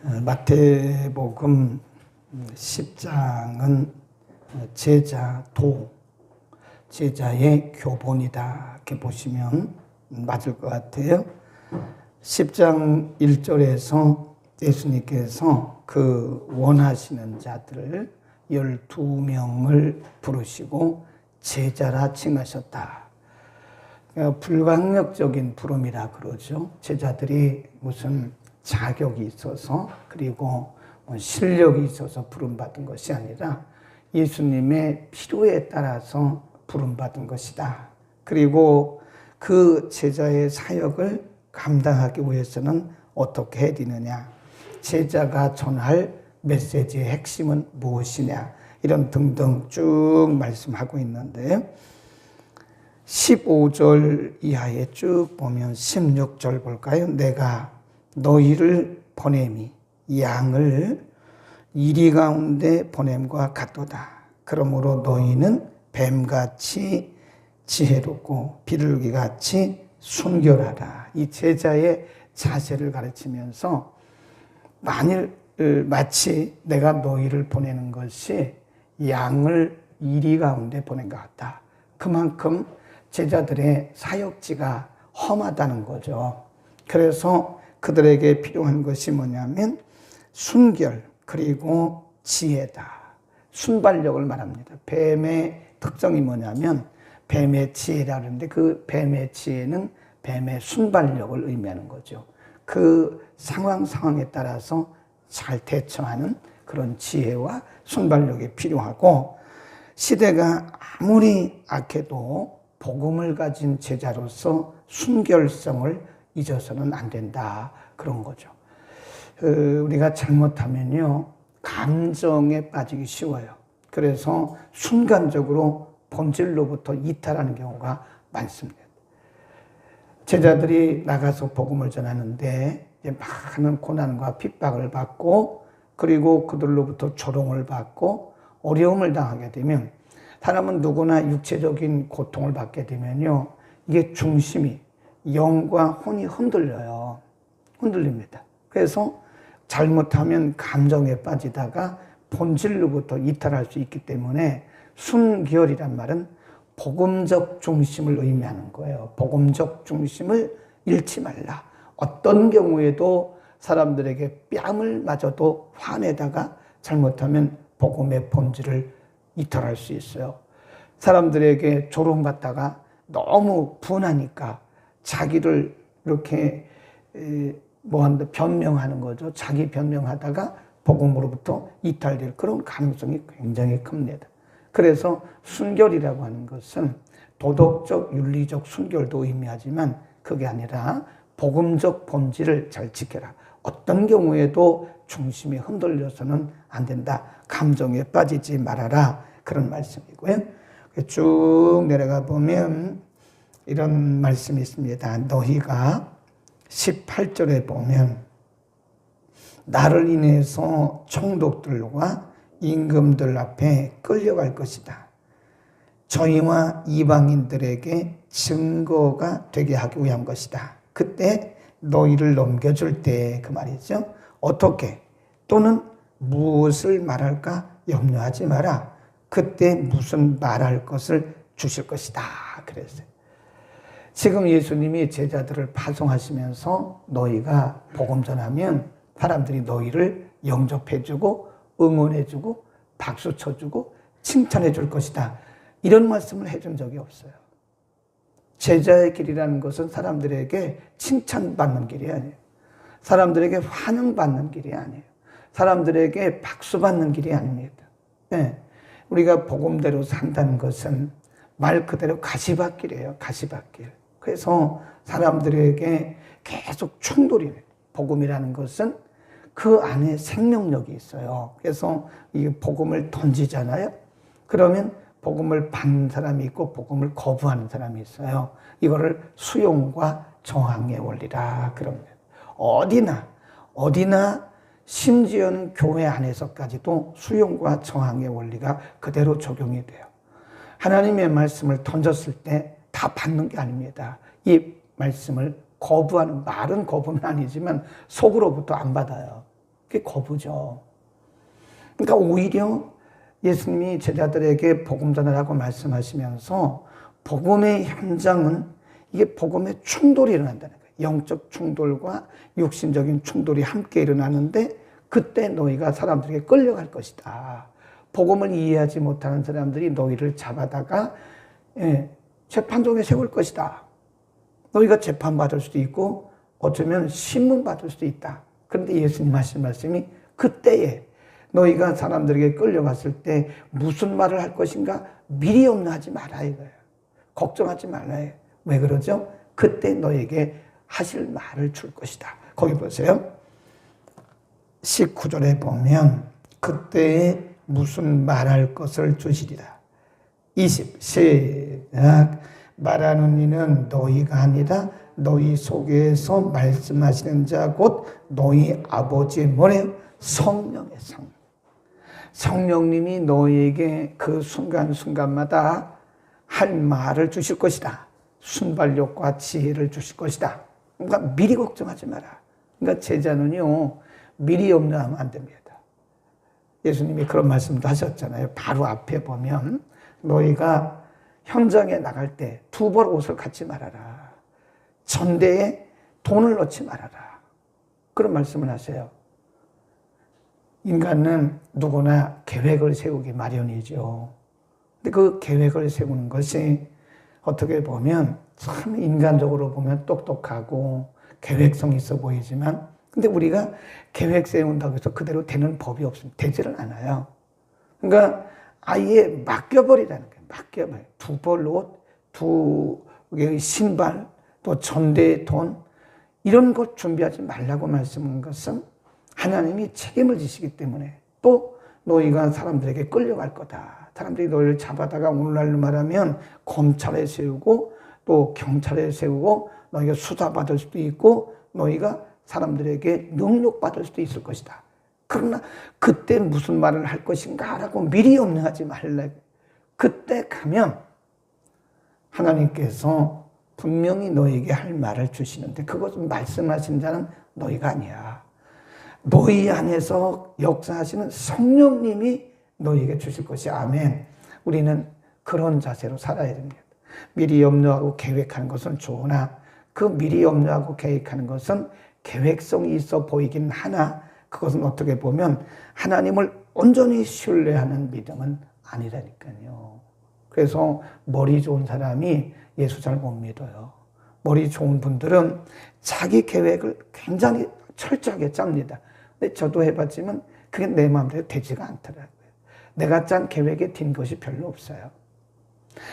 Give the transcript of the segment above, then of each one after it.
마태복음 10장은 제자의 교본이다 이렇게 보시면 맞을 것 같아요. 10장 1절에서 예수님께서 그 원하시는 자들을 12명을 부르시고 제자라 칭하셨다. 그러니까 불강력적인 부름이라 그러죠. 제자들이 무슨 자격이 있어서 그리고 실력이 있어서 부름받은 것이 아니라 예수님의 필요에 따라서 부름받은 것이다. 그리고 그 제자의 사역을 감당하기 위해서는 어떻게 해야 되느냐, 제자가 전할 메시지의 핵심은 무엇이냐, 이런 등등 쭉 말씀하고 있는데 15절 이하에 쭉 보면 16절 볼까요? 내가 너희를 보냄이 양을 이리 가운데 보냄과 같도다. 그러므로 너희는 뱀같이 지혜롭고 비둘기같이 순결하라. 이 제자의 자세를 가르치면서 마치 내가 너희를 보내는 것이 양을 이리 가운데 보낸 것 같다. 그만큼 제자들의 사역지가 험하다는 거죠. 그래서 그들에게 필요한 것이 뭐냐면 순결 그리고 지혜다. 순발력을 말합니다. 뱀의 특성이 뭐냐면 뱀의 지혜라는데 그 뱀의 지혜는 뱀의 순발력을 의미하는 거죠. 그 상황에 따라서 잘 대처하는 그런 지혜와 순발력이 필요하고, 시대가 아무리 악해도 복음을 가진 제자로서 순결성을 잊어서는 안 된다, 그런 거죠. 우리가 잘못하면요 감정에 빠지기 쉬워요. 그래서 순간적으로 본질로부터 이탈하는 경우가 많습니다. 제자들이 나가서 복음을 전하는데 많은 고난과 핍박을 받고 그리고 그들로부터 조롱을 받고 어려움을 당하게 되면, 사람은 누구나 육체적인 고통을 받게 되면요 이게 중심이 영과 혼이 흔들립니다. 그래서 잘못하면 감정에 빠지다가 본질로부터 이탈할 수 있기 때문에 순결이란 말은 복음적 중심을 의미하는 거예요. 복음적 중심을 잃지 말라. 어떤 경우에도 사람들에게 뺨을 맞아도 화내다가 잘못하면 복음의 본질을 이탈할 수 있어요. 사람들에게 조롱받다가 너무 분하니까 자기를 이렇게 변명하는 거죠. 자기 변명하다가 복음으로부터 이탈될 그런 가능성이 굉장히 큽니다. 그래서 순결이라고 하는 것은 도덕적, 윤리적 순결도 의미하지만 그게 아니라 복음적 본질을 잘 지켜라. 어떤 경우에도 중심이 흔들려서는 안 된다. 감정에 빠지지 말아라. 그런 말씀이고요. 쭉 내려가 보면 이런 말씀이 있습니다. 너희가 18절에 보면 나를 인해서 총독들과 임금들 앞에 끌려갈 것이다. 저희와 이방인들에게 증거가 되게 하기 위한 것이다. 그때 너희를 넘겨줄 때 그 말이죠. 어떻게 또는 무엇을 말할까 염려하지 마라. 그때 무슨 말할 것을 주실 것이다. 그랬어요. 지금 예수님이 제자들을 파송하시면서 너희가 복음 전하면 사람들이 너희를 영접해주고 응원해주고 박수 쳐주고 칭찬해줄 것이다. 이런 말씀을 해준 적이 없어요. 제자의 길이라는 것은 사람들에게 칭찬받는 길이 아니에요. 사람들에게 환영받는 길이 아니에요. 사람들에게 박수받는 길이 아닙니다. 네. 우리가 복음대로 산다는 것은 말 그대로 가시밭길이에요. 가시밭길. 그래서 사람들에게 계속 충돌이 돼요. 복음이라는 것은 그 안에 생명력이 있어요. 그래서 이 복음을 던지잖아요. 그러면 복음을 받는 사람이 있고 복음을 거부하는 사람이 있어요. 이거를 수용과 저항의 원리라 그럽니다. 어디나 심지어는 교회 안에서까지도 수용과 저항의 원리가 그대로 적용이 돼요. 하나님의 말씀을 던졌을 때 다 받는 게 아닙니다. 이 말씀을 거부하는, 말은 거부는 아니지만 속으로부터 안 받아요. 그게 거부죠. 그러니까 오히려 예수님이 제자들에게 복음 전하라고 말씀하시면서 복음의 현장은 이게 복음의 충돌이 일어난다는 거예요. 영적 충돌과 육신적인 충돌이 함께 일어나는데 그때 너희가 사람들에게 끌려갈 것이다. 복음을 이해하지 못하는 사람들이 너희를 잡아다가 재판정에 세울 것이다. 너희가 재판받을 수도 있고 어쩌면 신문받을 수도 있다. 그런데 예수님 하신 말씀이 그때에 너희가 사람들에게 끌려갔을 때 무슨 말을 할 것인가 미리 염려하지 마라 이거예요. 걱정하지 말라. 왜 그러죠? 그때 너에게 하실 말을 줄 것이다. 거기 보세요. 19절에 보면 그때에 무슨 말할 것을 주시리라. 20 시작. 말하는 이는 너희가 아니라 너희 속에서 말씀하시는 자 곧 너희 아버지의 뭐래요? 성령의 성. 성령님이 너희에게 그 순간순간마다 할 말을 주실 것이다. 순발력과 지혜를 주실 것이다. 그러니까 미리 걱정하지 마라. 그러니까 제자는요, 미리 염려하면 안 됩니다. 예수님이 그런 말씀도 하셨잖아요. 바로 앞에 보면 너희가 현장에 나갈 때 두 벌 옷을 갖지 말아라. 전대에 돈을 넣지 말아라. 그런 말씀을 하세요. 인간은 누구나 계획을 세우기 마련이죠. 근데 그 계획을 세우는 것이 어떻게 보면 참 인간적으로 보면 똑똑하고 계획성이 있어 보이지만 근데 우리가 계획 세운다고 해서 그대로 되는 법이 없습니다. 되지를 않아요. 그러니까 아예 맡겨버리라는 거예요. 맡겨버려. 두 벌 옷, 두 신발, 또 전대의 돈 이런 것 준비하지 말라고 말씀한 것은 하나님이 책임을 지시기 때문에 또 너희가 사람들에게 끌려갈 거다. 사람들이 너희를 잡아다가 오늘날로 말하면 검찰에 세우고 또 경찰에 세우고 너희가 수사받을 수도 있고 너희가 사람들에게 능욕받을 수도 있을 것이다. 그러나 그때 무슨 말을 할 것인가 라고 미리 염려하지 말라. 그때 가면 하나님께서 분명히 너에게 할 말을 주시는데 그것은 말씀하신 자는 너희가 아니야. 너희 안에서 역사하시는 성령님이 너희에게 주실 것이 아멘. 우리는 그런 자세로 살아야 됩니다. 미리 염려하고 계획하는 것은 좋으나 그 미리 염려하고 계획하는 것은 계획성이 있어 보이긴 하나 그것은 어떻게 보면 하나님을 온전히 신뢰하는 믿음은 아니라니까요. 그래서 머리 좋은 사람이 예수 잘 못 믿어요. 머리 좋은 분들은 자기 계획을 굉장히 철저하게 짭니다. 근데 저도 해봤지만 그게 내 마음대로 되지가 않더라고요. 내가 짠 계획에 딘 것이 별로 없어요.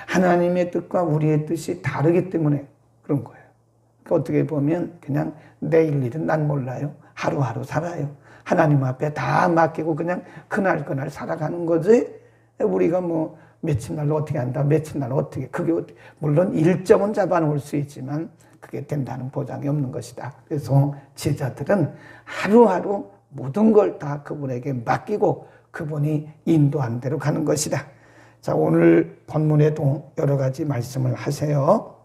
하나님의 뜻과 우리의 뜻이 다르기 때문에 그런 거예요. 그러니까 어떻게 보면 그냥 내일 일은 난 몰라요. 하루하루 살아요. 하나님 앞에 다 맡기고 그냥 그날 살아가는 거지. 우리가 뭐 며칠 날로 어떻게 한다, 며칠 날로 어떻게, 그게 물론 일정은 잡아놓을 수 있지만 그게 된다는 보장이 없는 것이다. 그래서 제자들은 하루하루 모든 걸 다 그분에게 맡기고 그분이 인도한 대로 가는 것이다. 자, 오늘 본문에도 여러 가지 말씀을 하세요.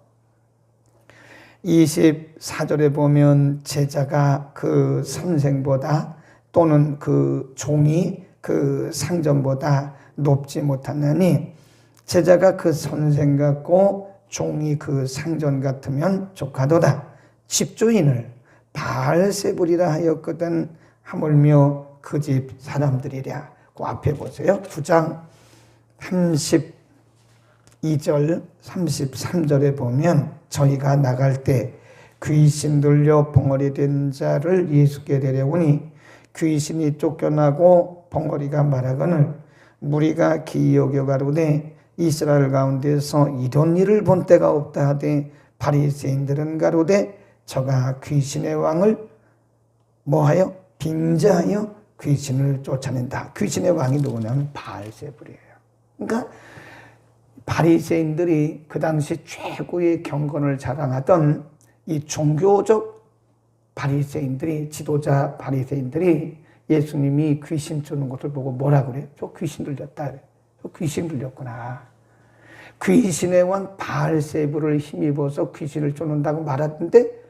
24절에 보면 제자가 그 선생보다 또는 그 종이 그 상전보다 높지 못하느니 제자가 그 선생 같고 종이 그 상전 같으면 족하도다. 집주인을 바알세불이라 하였거든 하물며 그 집 사람들이랴. 그 앞에 보세요. 9장 32절 33절에 보면 저희가 나갈 때 귀신 들려 벙어리 된 자를 예수께 데려오니 귀신이 쫓겨나고 벙어리가 말하거늘 무리가 기이 여겨 가로되 이스라엘 가운데서 이런 일을 본 때가 없다 하되 바리새인들은 가로되 저가 귀신의 왕을 뭐하여 빙자하여 귀신을 쫓아낸다. 귀신의 왕이 누구냐면 바알세불이에요. 그러니까 바리새인들이 그 당시 최고의 경건을 자랑하던 이 종교적 바리새인들이 지도자 바리새인들이 예수님이 귀신 쫓는 것을 보고 뭐라 그래요? 저 귀신 들렸다 그래요. 저 귀신 들렸구나. 귀신의 왕 바알세불을 힘입어서 귀신을 쫓는다고 말하던데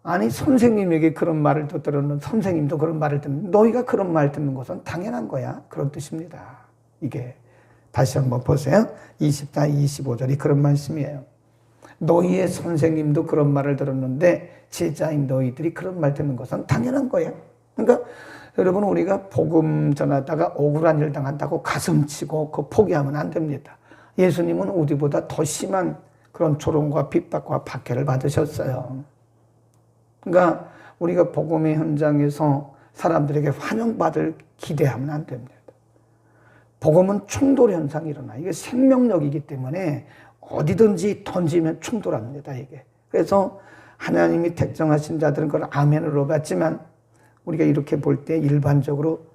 아니 선생님에게 그런 말을 들었는데 선생님도 그런 말을 듣는 너희가 그런 말 듣는 것은 당연한 거야. 그런 뜻입니다. 이게 다시 한번 보세요. 24, 25절이 그런 말씀이에요. 너희의 선생님도 그런 말을 들었는데 제자인 너희들이 그런 말 듣는 것은 당연한 거야. 그러니까 여러분 우리가 복음 전하다가 억울한 일 당한다고 가슴 치고 그 포기하면 안 됩니다. 예수님은 우리보다 더 심한 그런 조롱과 핍박과 박해를 받으셨어요. 그러니까 우리가 복음의 현장에서 사람들에게 환영받을 기대하면 안 됩니다. 복음은 충돌 현상이 일어나. 이게 생명력이기 때문에 어디든지 던지면 충돌합니다. 이게. 그래서 하나님이 택정하신 자들은 그걸 아멘으로 받지만 우리가 이렇게 볼 때 일반적으로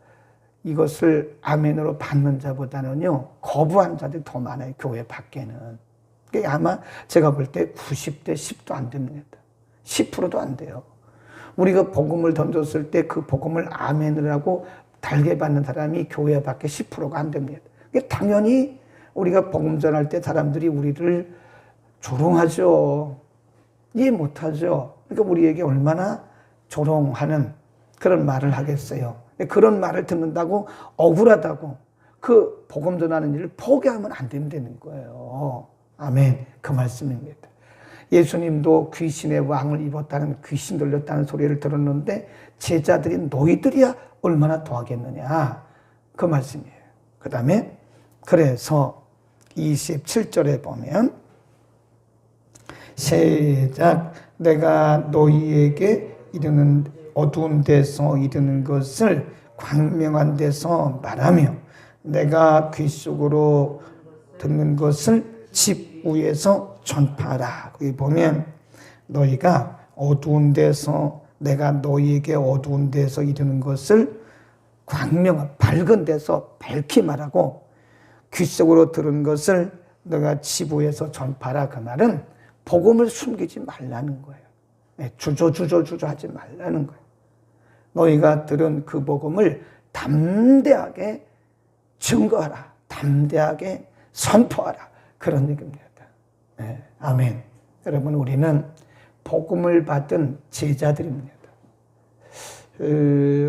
이것을 아멘으로 받는 자보다는요 거부한 자들이 더 많아요. 교회 밖에는. 그게 아마 제가 볼 때 90대 10도 안 됩니다. 10%도 안 돼요. 우리가 복음을 던졌을 때 그 복음을 아멘을 하고 달게 받는 사람이 교회 밖에 10%가 안 됩니다. 당연히 우리가 복음 전할 때 사람들이 우리를 조롱하죠. 이해 못하죠. 그러니까 우리에게 얼마나 조롱하는 그런 말을 하겠어요. 그런 말을 듣는다고 억울하다고 그 복음 전하는 일을 포기하면 안 된다는 거예요. 아멘. 그 말씀입니다. 예수님도 귀신의 왕을 입었다는 귀신 들렸다는 소리를 들었는데 제자들이 너희들이야 얼마나 더하겠느냐. 그 말씀이에요. 그 다음에 그래서 27절에 보면 시작 내가 너희에게 이르는 어두운 데서 이르는 것을 광명한 데서 말하며 내가 귀 속으로 듣는 것을 집 위에서 전파하라. 거기 보면 너희가 어두운 데서 내가 너희에게 어두운 데서 이르는 것을 광명 밝은 데서 밝히 말하고 귀 속으로 들은 것을 너가 집 위에서 전파하라. 그 말은 복음을 숨기지 말라는 거예요. 주저하지 말라는 거예요. 너희가 들은 그 복음을 담대하게 증거하라. 담대하게 선포하라. 그런 얘기입니다. 네, 아멘. 여러분 우리는 복음을 받은 제자들입니다.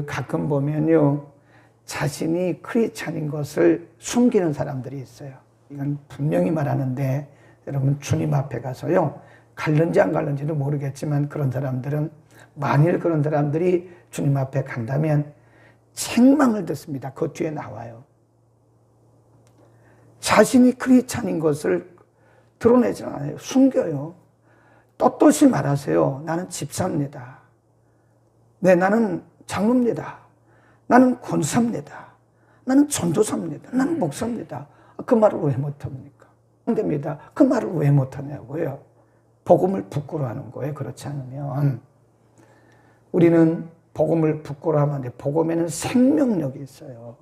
가끔 보면요 자신이 크리스찬인 것을 숨기는 사람들이 있어요. 이건 분명히 말하는데 여러분 주님 앞에 가서요 갈는지 안 갈는지는 모르겠지만 그런 사람들은 만일 그런 사람들이 주님 앞에 간다면 책망을 듣습니다. 그 뒤에 나와요. 자신이 크리스찬인 것을 드러내지 않아요. 숨겨요. 떳떳이 말하세요. 나는 집사입니다. 네, 나는 장로입니다. 나는 권사입니다. 나는 전도사입니다. 나는 목사입니다. 그 말을 왜 못합니까? 안 됩니다. 그 말을 왜 못하냐고요. 복음을 부끄러워하는 거예요. 그렇지 않으면. 우리는 복음을 부끄러워하면 안 돼요. 복음에는 생명력이 있어요.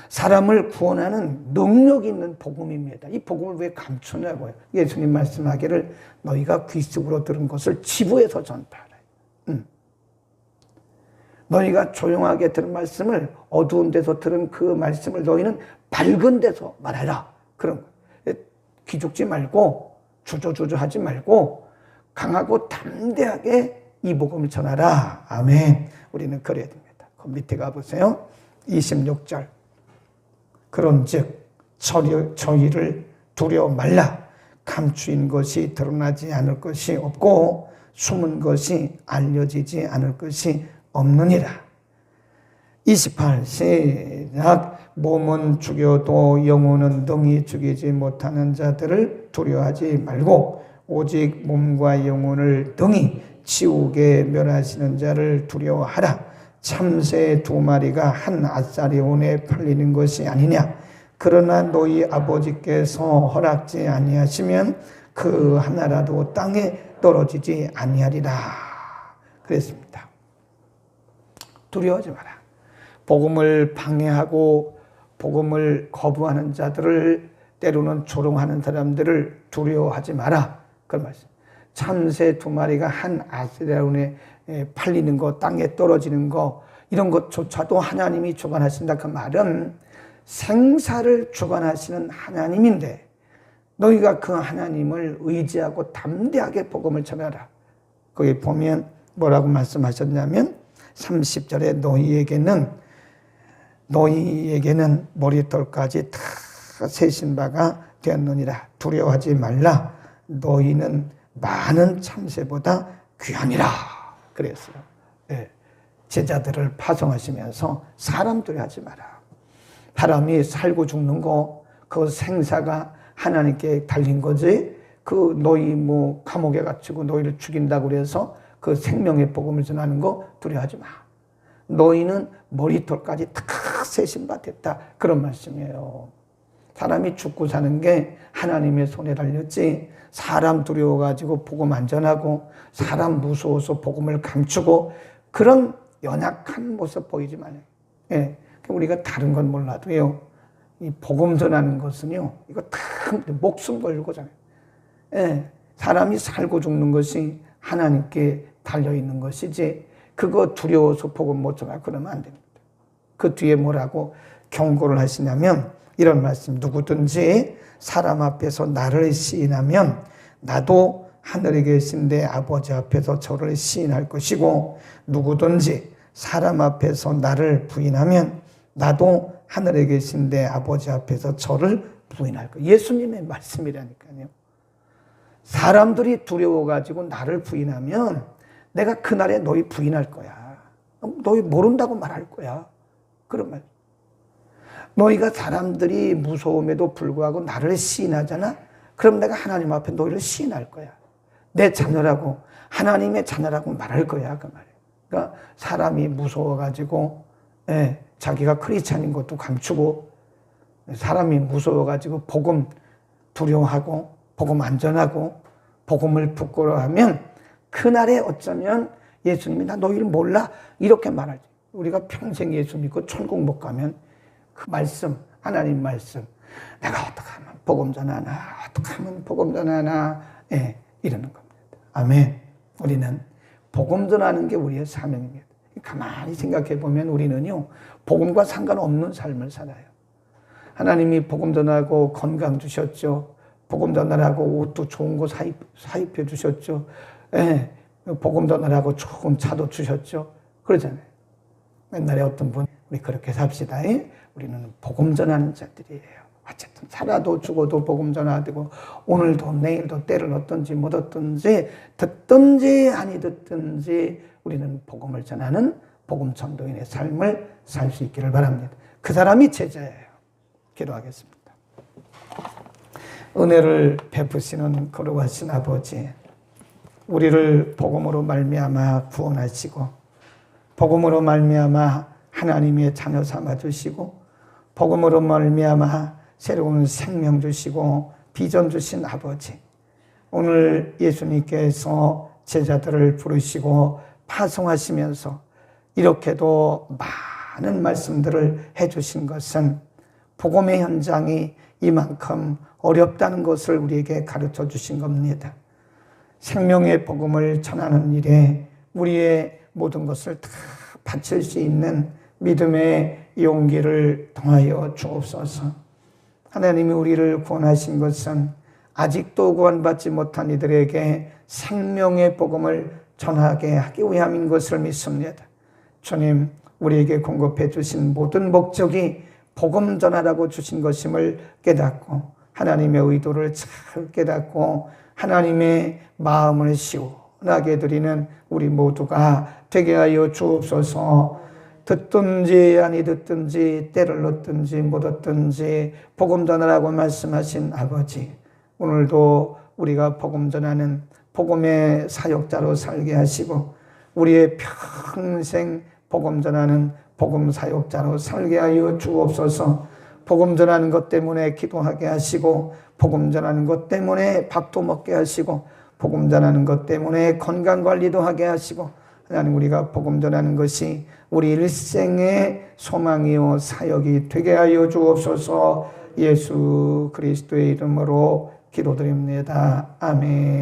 사람을 구원하는 능력이 있는 복음입니다. 이 복음을 왜 감추냐고요. 예수님 말씀하기를 너희가 귀 속으로 들은 것을 지부에서 전파하라. 너희가 조용하게 들은 말씀을 어두운 데서 들은 그 말씀을 너희는 밝은 데서 말하라. 그런 거예요. 기죽지 말고 주저하지 말고 강하고 담대하게 이 복음을 전하라. 아멘. 우리는 그래야 됩니다. 그 밑에 가보세요. 26절. 그런즉 저희를 두려워 말라. 감추인 것이 드러나지 않을 것이 없고 숨은 것이 알려지지 않을 것이 없느니라. 28 시작. 몸은 죽여도 영혼은 능히 죽이지 못하는 자들을 두려워하지 말고 오직 몸과 영혼을 능히 지옥에 멸하시는 자를 두려워하라. 참새 2마리가 한 아사리온에 팔리는 것이 아니냐. 그러나 너희 아버지께서 허락지 아니하시면 그 하나라도 땅에 떨어지지 아니하리라. 그랬습니다. 두려워하지 마라. 복음을 방해하고 복음을 거부하는 자들을 때로는 조롱하는 사람들을 두려워하지 마라. 그런 말씀. 참새 2마리가 한 아사리온에 팔리는 거, 땅에 떨어지는 거, 이런 것조차도 하나님이 주관하신다. 그 말은 생사를 주관하시는 하나님인데 너희가 그 하나님을 의지하고 담대하게 복음을 전하라. 거기 보면 뭐라고 말씀하셨냐면 30절에 너희에게는 머리털까지 다 세신 바가 되었느니라. 두려워하지 말라. 너희는 많은 참새보다 귀하니라. 그랬어요. 네. 제자들을 파송하시면서 사람 두려워하지 마라. 사람이 살고 죽는 거, 그 생사가 하나님께 달린 거지. 그 너희 감옥에 갇히고 너희를 죽인다고 그래서 그 생명의 복음을 전하는 거 두려워하지 마. 너희는 머리털까지 다 세신 바 됐다. 그런 말씀이에요. 사람이 죽고 사는 게 하나님의 손에 달렸지, 사람 두려워가지고 복음 안 전하고 사람 무서워서 복음을 감추고 그런 연약한 모습 보이지 말아요. 예. 우리가 다른 건 몰라도요, 이 복음 전하는 것은요, 이거 다 목숨 걸고잖아요. 예. 사람이 살고 죽는 것이 하나님께 달려있는 것이지, 그거 두려워서 복음 못 전하고 그러면 안 됩니다. 그 뒤에 뭐라고 경고를 하시냐면, 이런 말씀, 누구든지 사람 앞에서 나를 시인하면 나도 하늘에 계신 내 아버지 앞에서 저를 시인할 것이고, 누구든지 사람 앞에서 나를 부인하면 나도 하늘에 계신 내 아버지 앞에서 저를 부인할 것. 예수님의 말씀이라니까요. 사람들이 두려워가지고 나를 부인하면 내가 그날에 너희 부인할 거야. 너희 모른다고 말할 거야. 그런 말. 너희가 사람들이 무서움에도 불구하고 나를 시인하잖아? 그럼 내가 하나님 앞에 너희를 시인할 거야. 내 자녀라고, 하나님의 자녀라고 말할 거야. 그 말이에요. 그러니까 사람이 무서워가지고, 자기가 크리스찬인 것도 감추고, 사람이 무서워가지고 복음 두려워하고, 복음 안 전하고, 복음을 부끄러워하면 그날에 어쩌면 예수님이 나 너희를 몰라? 이렇게 말하지. 우리가 평생 예수 믿고 천국 못 가면 그 말씀, 하나님 말씀, 내가 어떻게 하면 복음 전하나, 어떻게 하면 복음 전하나, 이러는 겁니다. 아멘. 우리는 복음 전하는 게 우리의 사명입니다. 가만히 생각해 보면 우리는요, 복음과 상관없는 삶을 살아요. 하나님이 복음 전하고 건강 주셨죠. 복음 전하라고 옷도 좋은 거 사입해 주셨죠. 복음 전하라고 좋은 차도 주셨죠. 그러잖아요. 옛날에 어떤 분, 우리 그렇게 삽시다. 우리는 복음 전하는 자들이에요. 어쨌든 살아도 죽어도 복음 전해야 되고, 오늘도 내일도 때를 얻든지 못 얻든지, 듣든지 아니 듣든지 우리는 복음을 전하는 복음 전도인의 삶을 살 수 있기를 바랍니다. 그 사람이 제자예요. 기도하겠습니다. 은혜를 베푸시는 거룩하신 아버지, 우리를 복음으로 말미암아 구원하시고, 복음으로 말미암아 하나님의 자녀 삼아 주시고, 복음으로 말미암아 새로운 생명 주시고 비전 주신 아버지, 오늘 예수님께서 제자들을 부르시고 파송하시면서 이렇게도 많은 말씀들을 해주신 것은 복음의 현장이 이만큼 어렵다는 것을 우리에게 가르쳐 주신 겁니다. 생명의 복음을 전하는 일에 우리의 모든 것을 다 바칠 수 있는 믿음의 용기를 통하여 주옵소서. 하나님이 우리를 구원하신 것은 아직도 구원받지 못한 이들에게 생명의 복음을 전하게 하기 위함인 것을 믿습니다. 주님, 우리에게 공급해 주신 모든 목적이 복음 전하라고 주신 것임을 깨닫고, 하나님의 의도를 잘 깨닫고 하나님의 마음을 시원하게 드리는 우리 모두가 되게 하여 주옵소서. 듣든지 아니 듣든지, 때를 얻든지 못 얻든지 복음 전하라고 말씀하신 아버지, 오늘도 우리가 복음 전하는 복음의 사역자로 살게 하시고, 우리의 평생 복음 전하는 복음 사역자로 살게 하여 주옵소서. 복음 전하는 것 때문에 기도하게 하시고, 복음 전하는 것 때문에 밥도 먹게 하시고, 복음 전하는 것 때문에 건강관리도 하게 하시고, 하나님, 우리가 복음 전하는 것이 우리 일생의 소망이요 사역이 되게 하여 주옵소서. 예수 그리스도의 이름으로 기도드립니다. 아멘.